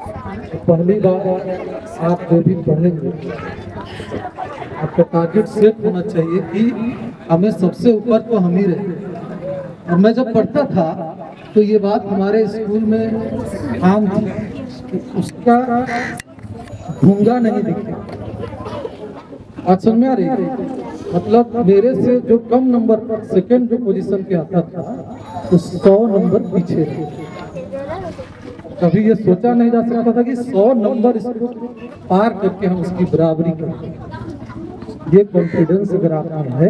पहली बात, आप जो भी पढ़ेंगे आपका टारगेट सेट होना चाहिए कि हमें सबसे ऊपर तो हम ही रहे। और मैं जब पढ़ता था तो ये बात हमारे स्कूल में आम थी कि उसका भूंगा नहीं दिखे। आज समझ में आ रही है? मतलब मेरे से जो कम नंबर सेकंड जो पोजीशन पे आता था तो 100 नंबर पीछे थे। कभी ये सोचा नहीं जा सकता था कि 100 नंबर इसको पार करके हम उसकी बराबरी करें। ये कॉन्फिडेंस अगर आपका है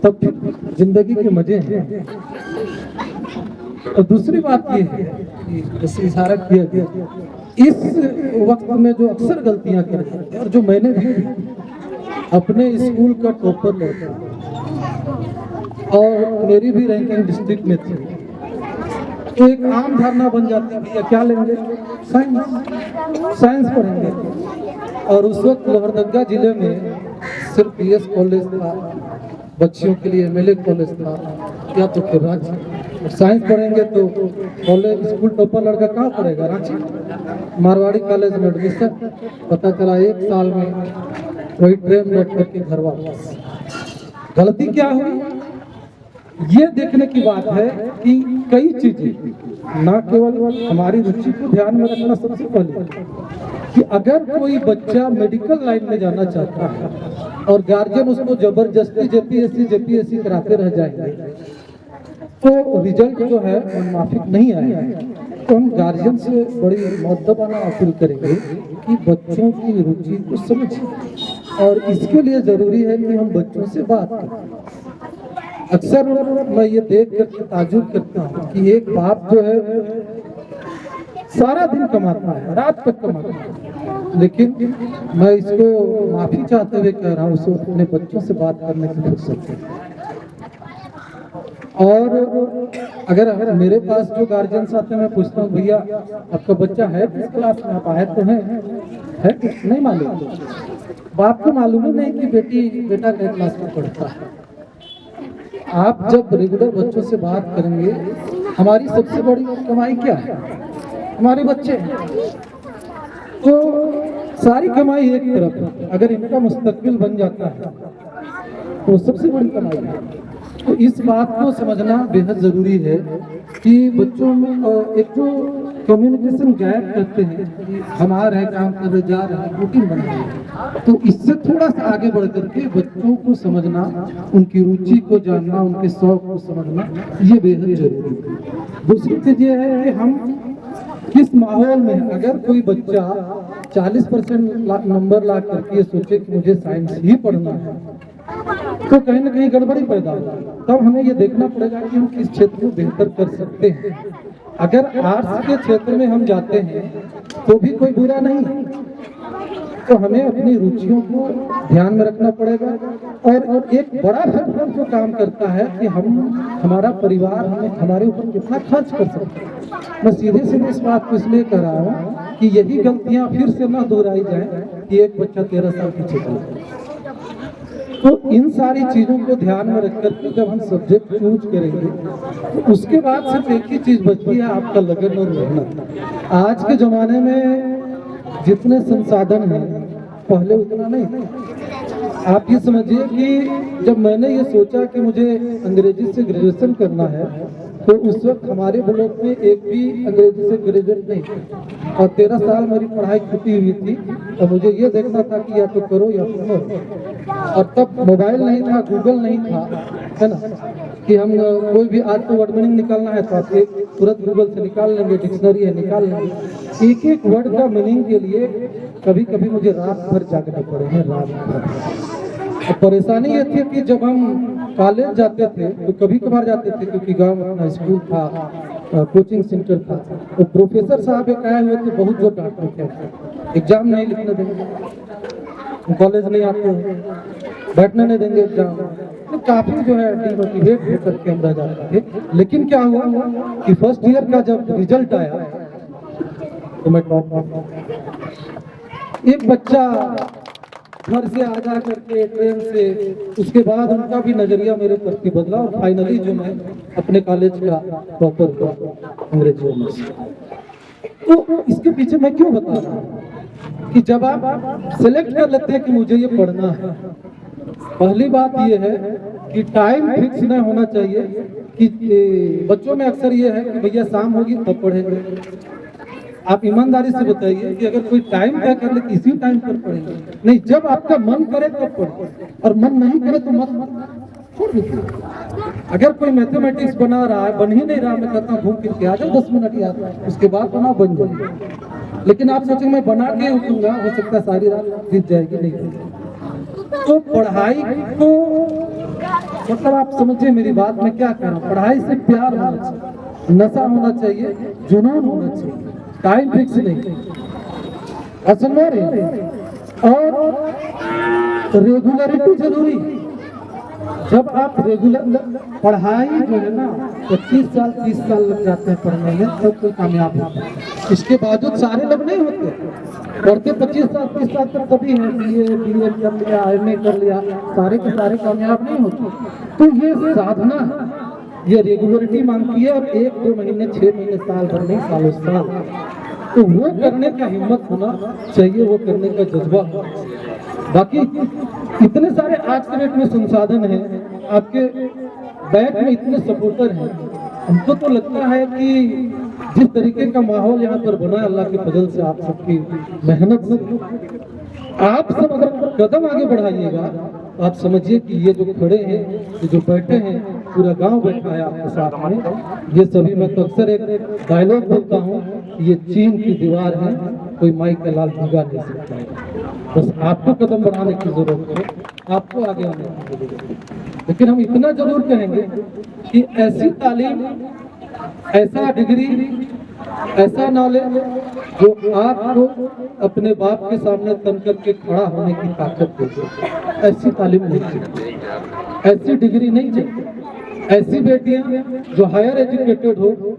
तब फिर जिंदगी के मजे हैं। और दूसरी बात ये है कि जैसे इशारा किया गया, इस वक्त में जो अक्सर गलतियां करते हैं और जो मैंने भी अपने स्कूल का टॉपर लड़का और मेरी भी रैंकिंग डिस्ट्रिक्ट में थी, तो एक आम धारणा बन जाती है भैया क्या लेंगे, साइंस पढ़ेंगे। और उस वक्त लोहरदगा जिले में सिर्फ बीएस कॉलेज था, बच्चियों के लिए एमएलए कॉलेज था, या तो फिर रांची। साइंस पढ़ेंगे तो कॉलेज स्कूल टॉपर लड़का कहाँ पढ़ेगा, रांची। मारवाड़ी कॉलेज में एडमिशन, पता चला 1 साल में वही ट्रेन बैठ करके घर वापस। गलती क्या हुई, ये देखने की बात है कि कई चीजें, ना केवल हमारी रुचि को ध्यान में रखना सबसे पहले कि अगर कोई बच्चा मेडिकल लाइन में जाना चाहता है और गार्जियन उसको जबरदस्ती जेपीएससी कराते रह जाएंगे तो रिजल्ट जो है मुनाफिक नहीं आएगा। तो हम गार्जियन से बड़ी मुद्दबाना अपील करेंगे कि बच्चों की रुचि को समझें और इसके लिए जरूरी है कि हम बच्चों से बात करें। अक्सर मैं ये देख कर ताजुब करता हूँ कि एक बाप जो है सारा दिन कमाता है, रात तक कमाता है, लेकिन मैं इसको माफी चाहते हुए कह रहा हूँ उसे अपने बच्चों से बात करने की फुर्सत है। और अगर मेरे पास जो गार्जियंस आते हैं मैं पूछता हूँ भैया आपका बच्चा है किस क्लास में, आप आए तो है नहीं मालूम, बाप को मालूम ही नहीं कि बेटा किस क्लास में पढ़ता है। आप जब रेगुलर बच्चों से बात करेंगे, हमारी सबसे बड़ी कमाई क्या है, हमारे बच्चे। तो सारी कमाई एक तरफ, अगर इनका मुस्तकबिल बन जाता है तो सबसे बड़ी कमाई है। तो इस बात को समझना बेहद जरूरी है कि बच्चों में एक तो कम्युनिकेशन गैप करते हैं, हम आ रहे काम कर रहे जा रहे हैं, रूटीन बन रही है। तो इससे थोड़ा सा आगे बढ़ करके बच्चों को समझना, उनकी रुचि को जानना, उनके शौक को समझना, ये बेहद जरूरी है। दूसरी चीज ये है कि हम किस माहौल में, अगर कोई बच्चा 40% नंबर ला करके सोचे कि मुझे साइंस ही पढ़ना है तो कहीं ना कहीं गड़बड़ी पैदा होगी। तब हमें ये देखना पड़ेगा कि हम किस क्षेत्र को बेहतर कर सकते हैं। अगर आर्ट्स के क्षेत्र में हम जाते हैं तो भी कोई बुरा नहीं है, तो हमें अपनी रुचियों को ध्यान में रखना पड़ेगा। और एक बड़ा फैक्टर जो काम करता है कि हमारा परिवार हमारे ऊपर कितना खर्च कर सकते हैं। मैं सीधे इस बात को इसलिए कह रहा हूँ कि यही गलतियां फिर से ना दोहराई जाए कि एक बच्चा 13 साल पीछे चला। तो इन सारी चीजों को ध्यान में रख करके जब हम सब्जेक्ट चूज करेंगे तो उसके बाद सिर्फ एक ही चीज बचती है, आपका लगन और मेहनत। आज के जमाने में जितने संसाधन हैं पहले उतना नहीं था। आप ये समझिए कि जब मैंने ये सोचा कि मुझे अंग्रेजी से ग्रेजुएशन करना है तो उस वक्त हमारे ब्लॉक में एक भी अंग्रेजी से ग्रेजुएट नहीं था और 13 साल मेरी पढ़ाई छुट्टी हुई थी और मुझे ये देखना था कि या तो करो या तो करो। और तब मोबाइल नहीं था, गूगल नहीं था, है ना, कि हम कोई भी आज तो वर्ड मीनिंग निकालना है तो आप तुरंत गूगल से निकाल लेंगे, डिक्शनरी है निकाल लेंगे। एक एक वर्ड का मीनिंग के लिए कभी कभी मुझे रात भर जागना पड़े हैं, रात भर। और परेशानी ये थी कि जब हम कॉलेज जाते थे तो कभी कभार जाते थे क्योंकि गांव में अपना स्कूल था, कोचिंग सेंटर था, तो प्रोफेसर साहब एक आए हुए थे, बहुत जोर डांटते थे, एग्जाम नहीं लिखने देंगे, कॉलेज नहीं आते, बैठने नहीं देंगे एग्जाम। तो काफी जो है डिमोटिवेट होकर के हम रह जाते थे। लेकिन क्या हुआ कि फर्स्ट ईयर का जब रिजल्ट आया तो मैं टॉप। एक बच्चा घर से आ जा करके ट्रेन से, उसके बाद उनका भी नजरिया मेरे प्रति बदला और फाइनली जो मैं अपने कॉलेज का टॉपर हुआ अंग्रेजी ऑनर्स। तो इसके पीछे मैं क्यों बता रहा हूँ कि जब आप सिलेक्ट कर लेते हैं कि मुझे ये पढ़ना है, पहली बात ये है कि टाइम फिक्स नहीं होना चाहिए कि बच्चों में अक्सर ये है कि भैया शाम होगी तब पढ़ेंगे। आप ईमानदारी से बताइए कि अगर कोई टाइम तय कर ले कि इसी टाइम पर पढ़ेंगे, नहीं, जब आपका मन करे तब पढ़ो, और मन नहीं करे तो मत छोड़ दीजिए। अगर कोई मैथमेटिक्स बना रहा है, बन ही नहीं रहा, मैं कहता हूँ घूम फिर के आ जाओ 10 मिनट याद, उसके बाद बनाओ, बन जाएगी। लेकिन आप सोचेंगे मैं बना के उठूंगा, हो सकता है सारी रात बीत जाएगी, नहीं। तो पढ़ाई को मतलब आप समझिए मेरी बात में क्या कह रहा हूँ, पढ़ाई से प्यार होना चाहिए, नशा होना चाहिए, जुनून होना चाहिए, टाइम फिक्स नहीं। असल में और रेगुलरिटी जरूरी। जब आप रेगुलर पढ़ाई जो है ना 25 साल 30 साल लग जाते हैं पढ़ने में, तो कोई कामयाब होता है। इसके बावजूद सारे लोग नहीं होते, पढ़ते 25 साल 30 साल तक तभी है, BA कर लिया, MA कर लिया, सारे के सारे कामयाब नहीं होते। तो ये साधना है, ये रेगुलरिटी मांगती है, और 1-2 महीने 6 महीने साल भर नहीं, सालों साल, तो वो करने का हिम्मत होना चाहिए, वो करने का जज्बा। बाकी इतने सारे आज के डेट में संसाधन हैं, आपके बैक में इतने सपोर्टर हैं, हमको तो लगता है कि जिस तरीके का माहौल यहाँ पर बना है अल्लाह के फजल से, आप सबकी मेहनत से, आप सब अगर कदम आगे बढ़ाइएगा तो आप समझिए कि ये जो खड़े हैं, ये जो बैठे हैं, पूरा गांव बैठा है आपके साथ में। ये सभी, मैं तो अक्सर एक डायलॉग बोलता हूँ, ये चीन की दीवार है, कोई माई का लाल भगा नहीं सकता। बस आपको कदम बढ़ाने की जरूरत है, आपको आगे आने की जरूरत है। लेकिन हम इतना जरूर कहेंगे कि ऐसी तालीम, ऐसा डिग्री, ऐसा नॉलेज जो आपको अपने बाप के सामने तन करके खड़ा होने की ताकत देगी, ऐसी तालीम नहीं चाहिए, ऐसी डिग्री नहीं चाहिए। ऐसी बेटियां जो हायर एजुकेटेड हो,